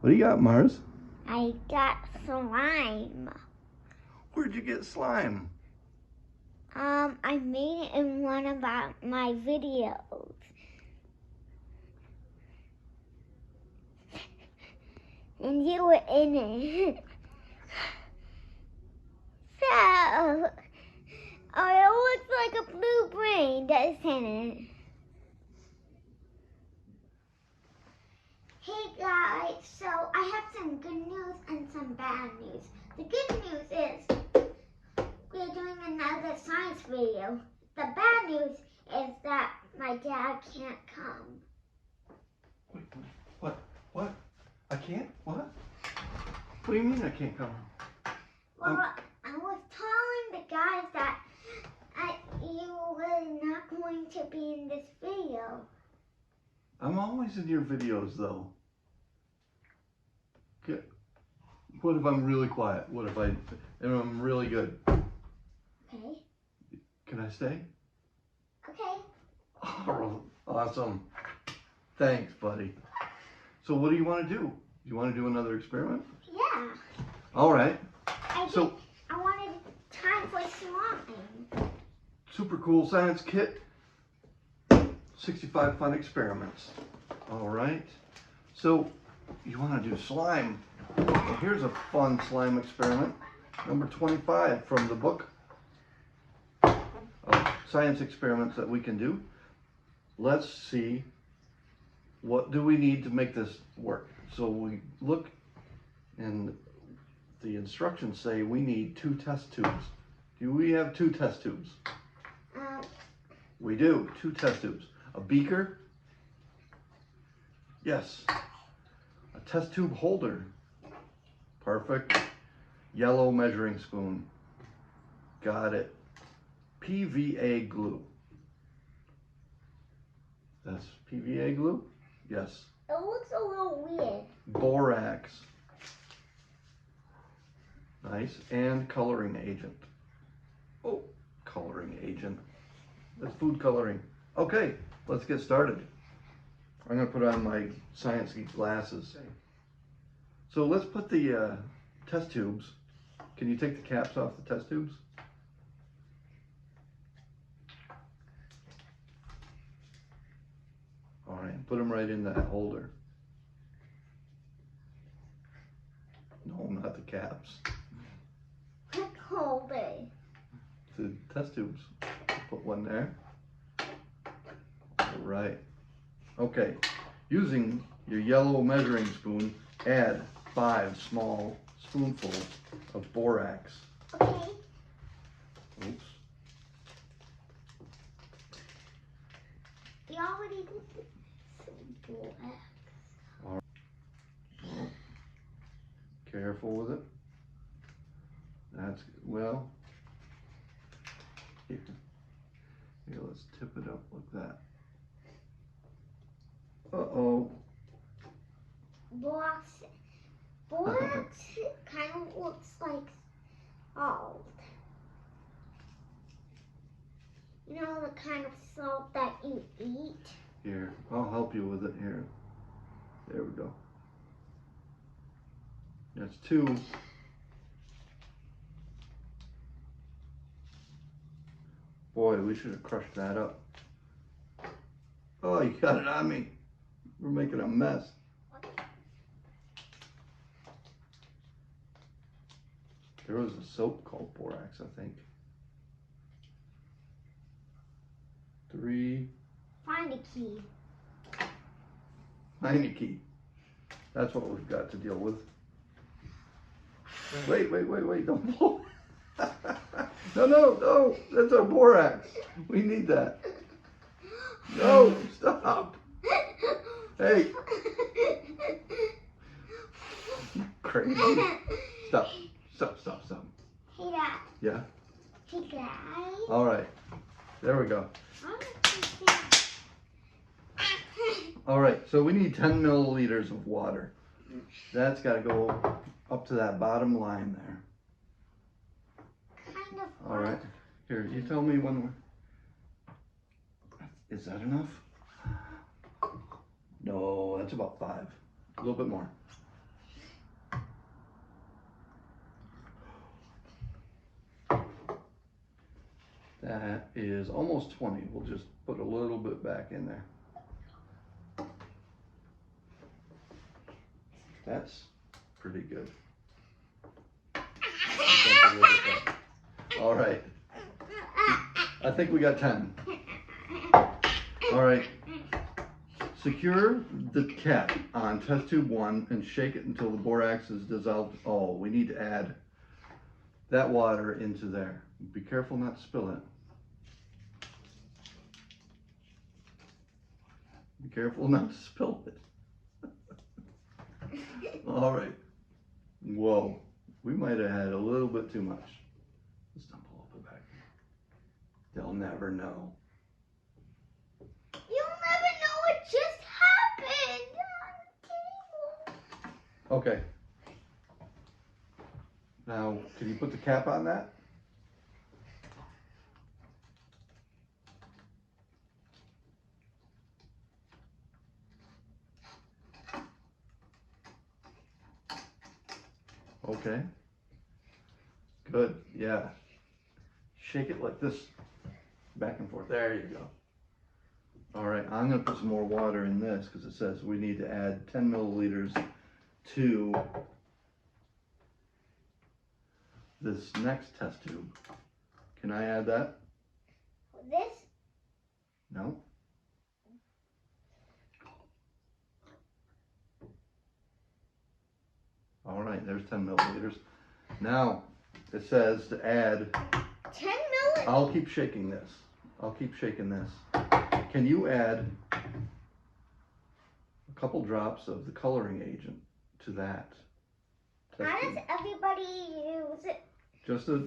What do you got, Mars? I got slime. Where'd you get slime? I made it in one of my videos. And you were in it. So, it looks like a blue brain, doesn't it? Hey guys, so I have some good news and some bad news. The good news is we're doing another science video. The bad news is that my dad can't come. Wait, what? I can't? What? What do you mean I can't come? Well, I was telling the guys that you were not going to be in this video. I'm always in your videos, though. Okay. What if I'm really quiet? What if I'm really good? Okay. Can I stay? Okay. Oh, awesome. Thanks, buddy. So what do you want to do? You want to do another experiment? Yeah. All right. I wanted time for slime. Super cool science kit. 65 fun experiments. All right. So you want to do slime. Well, here's a fun slime experiment. Number 25 from the book of science experiments that we can do. Let's see, what do we need to make this work? So we look and the instructions say we need 2 test tubes. Do we have 2 test tubes? We do, 2 test tubes. A beaker? Yes. A test tube holder? Perfect. Yellow measuring spoon? Got it. PVA glue? That's PVA glue? Yes. It looks a little weird. Borax? Nice. And coloring agent? Oh, coloring agent. That's food coloring. Okay, let's get started. I'm going to put on my science geek glasses. So let's put the test tubes. Can you take the caps off the test tubes? All right, put them right in that holder. No, not the caps. Quick holder. The test tubes. Put one there. All right. Okay, using your yellow measuring spoon, add 5 small spoonfuls of borax. Okay. Oops. We already did some borax. All right. Careful with it. That's, well, here, let's tip it up like that. Uh-oh. Borax kind of looks like salt. You know the kind of salt that you eat? Here, I'll help you with it here. There we go. That's 2. Boy, we should have crushed that up. Oh, you got it on me. We're making a mess. There was a soap called borax, I think. 3. Find a key. Heineke. That's what we've got to deal with. Wait, don't blow. No, that's our borax. We need that. No, stop. Hey. Crazy. Stop. Hey, Dad. Yeah? Hey, guys. All right. There we go. All right, so we need 10 milliliters of water. That's got to go up to that bottom line there. Kind of. All right. Here, you tell me when is that enough? No, that's about 5. A little bit more. That is almost 20. We'll just put a little bit back in there. That's pretty good. All right. I think we got 10. All right. Secure the cap on test tube 1 and shake it until the borax is dissolved. Oh, we need to add that water into there. Be careful not to spill it. Be careful not to spill it. All right. Whoa, we might have had a little bit too much. Let's dump a little bit back. They'll never know. You'll never know what just happened on the table. Okay. Now, can you put the cap on that? Okay. Good, yeah. Shake it like this, back and forth. There you go. All right, I'm gonna put some more water in this because it says we need to add 10 milliliters to this next test tube. Can I add that? This? No? All right, there's 10 milliliters. Now, it says to add, 10 milliliters? I'll keep shaking this. I'll keep shaking this. Can you add a couple drops of the coloring agent to that? test How tube? does everybody use it? Just a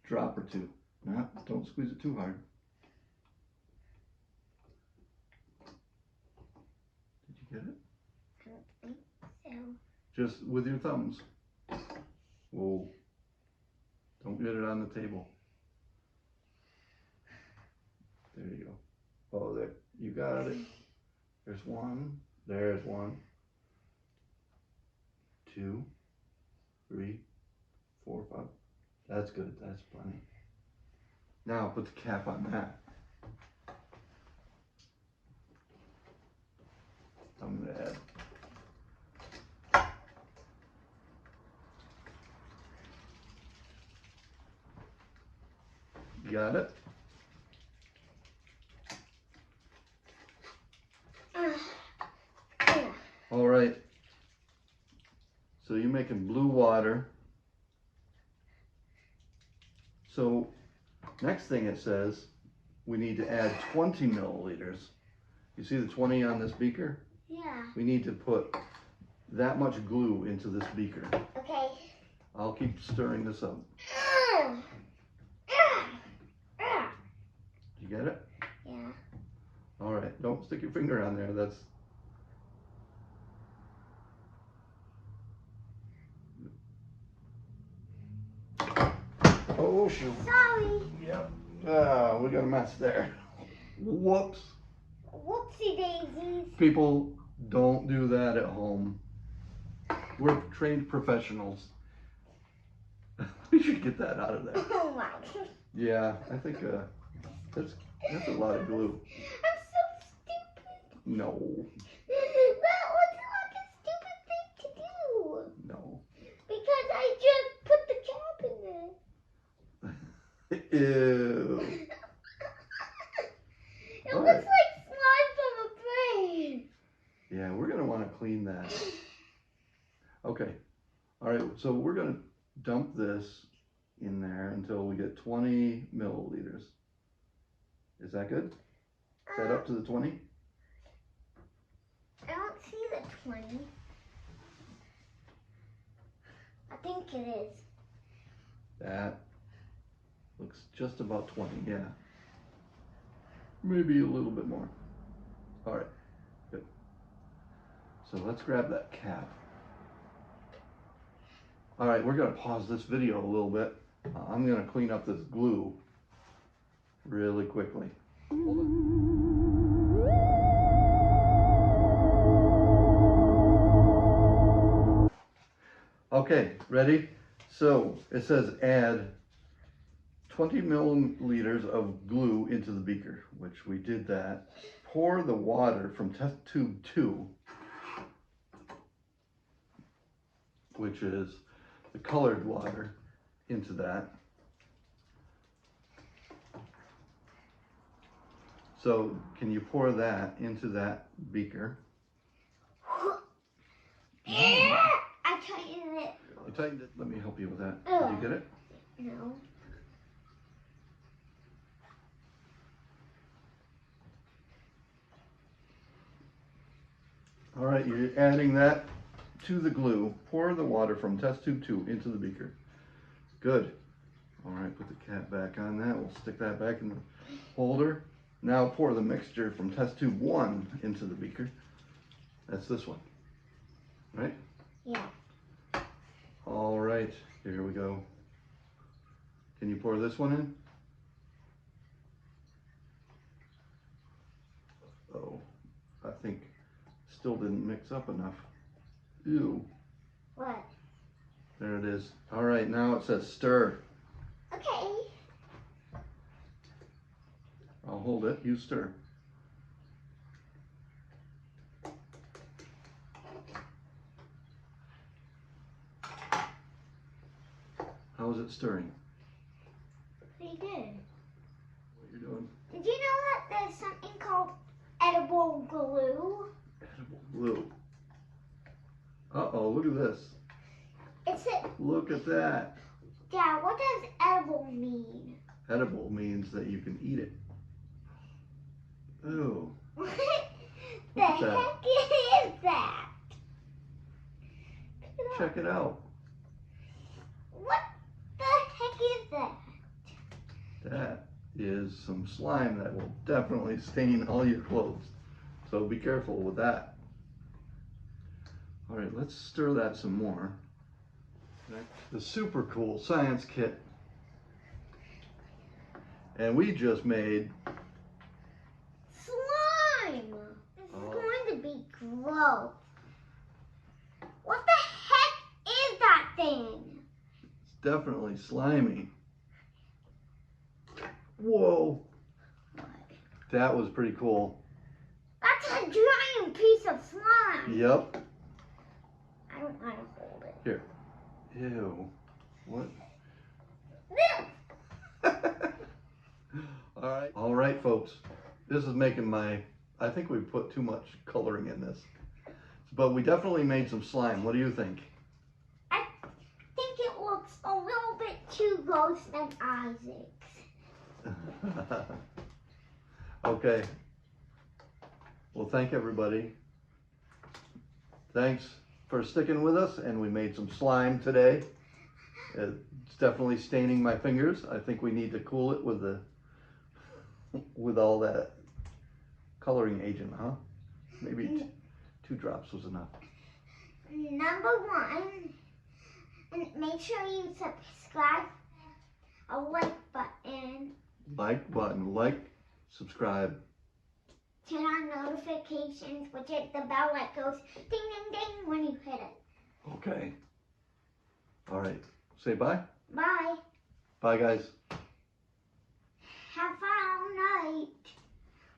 drop or two. No, don't squeeze it too hard. Did you get it? I don't think so. Just with your thumbs. Whoa. Don't get it on the table. There you go. Oh, there. You got it. There's one. There's one. 2, 3, 4, 5. That's good. That's plenty. Now put the cap on that. I'm going to add. You got it? All right. So you're making blue water. So next thing it says, we need to add 20 milliliters. You see the 20 on this beaker? Yeah. We need to put that much glue into this beaker. Okay. I'll keep stirring this up. You get it? Yeah. All right. Don't stick your finger on there. That's... Oh, shoot. Sorry. Yep. We got a mess there. Whoops. Whoopsie daisies. People, don't do that at home. We're trained professionals. We should get that out of there. Oh my. Yeah, I think that's a lot of glue. I'm so stupid. No, That was like a stupid thing to do. no. Because I just put the cap in there. Ew. It All looks right. like slime from a brain. Yeah, we're gonna want to clean that. Okay. All right. So we're gonna dump this in there until we get 20 milliliters. Is that good? Is that up to the 20? I don't see the 20. I think it is. That looks just about 20, yeah. Maybe a little bit more. All right, good. So let's grab that cap. All right, we're gonna pause this video a little bit. I'm gonna clean up this glue really quickly. Hold on. Okay, ready? So it says add 20 milliliters of glue into the beaker, which we did that. Pour the water from test tube 2, which is the colored water, into that. So can you pour that into that beaker? I tightened it. You tightened it. Let me help you with that. Did you get it? No. All right, you're adding that to the glue. Pour the water from test tube 2 into the beaker. Good. All right, put the cap back on that. We'll stick that back in the holder. Now pour the mixture from test tube 1 into the beaker. That's this one, right? Yeah. All right, here we go. Can you pour this one in? Oh, I think still didn't mix up enough. Ew. What? There it is. All right, now it says stir. Okay. I'll hold it, you stir. How is it stirring? Pretty good. What you're doing? Did you know that there's something called edible glue? Edible glue. Uh-oh, look at this. It's a, Look at that. Dad, what does edible mean? Edible means that you can eat it. Oh, What the What's that? heck is that? check it out. What the heck is that? That is some slime that will definitely stain all your clothes. So be careful with that. All right, let's stir that some more. The super cool science kit. And we just made Slime! This is Oh. going to be gross. What the heck is that thing? It's definitely slimy. Whoa, that was pretty cool. That's a giant piece of slime. Yep. I don't want to hold it. Here. Ew. What? All right, folks. This is making I think we put too much coloring in this. But we definitely made some slime. What do you think? I think it looks a little bit too gross than Isaac's. Okay. Well, thank everybody. Thanks for sticking with us, and we made some slime today. It's definitely staining my fingers. I think we need to cool it with all that coloring agent, huh? Maybe 2 drops was enough. Number 1, and make sure you subscribe, a like button, Like button, like, subscribe. turn on notifications, which is the bell that goes ding ding ding when you hit it. Okay. All right. Say bye. Bye. Bye, guys.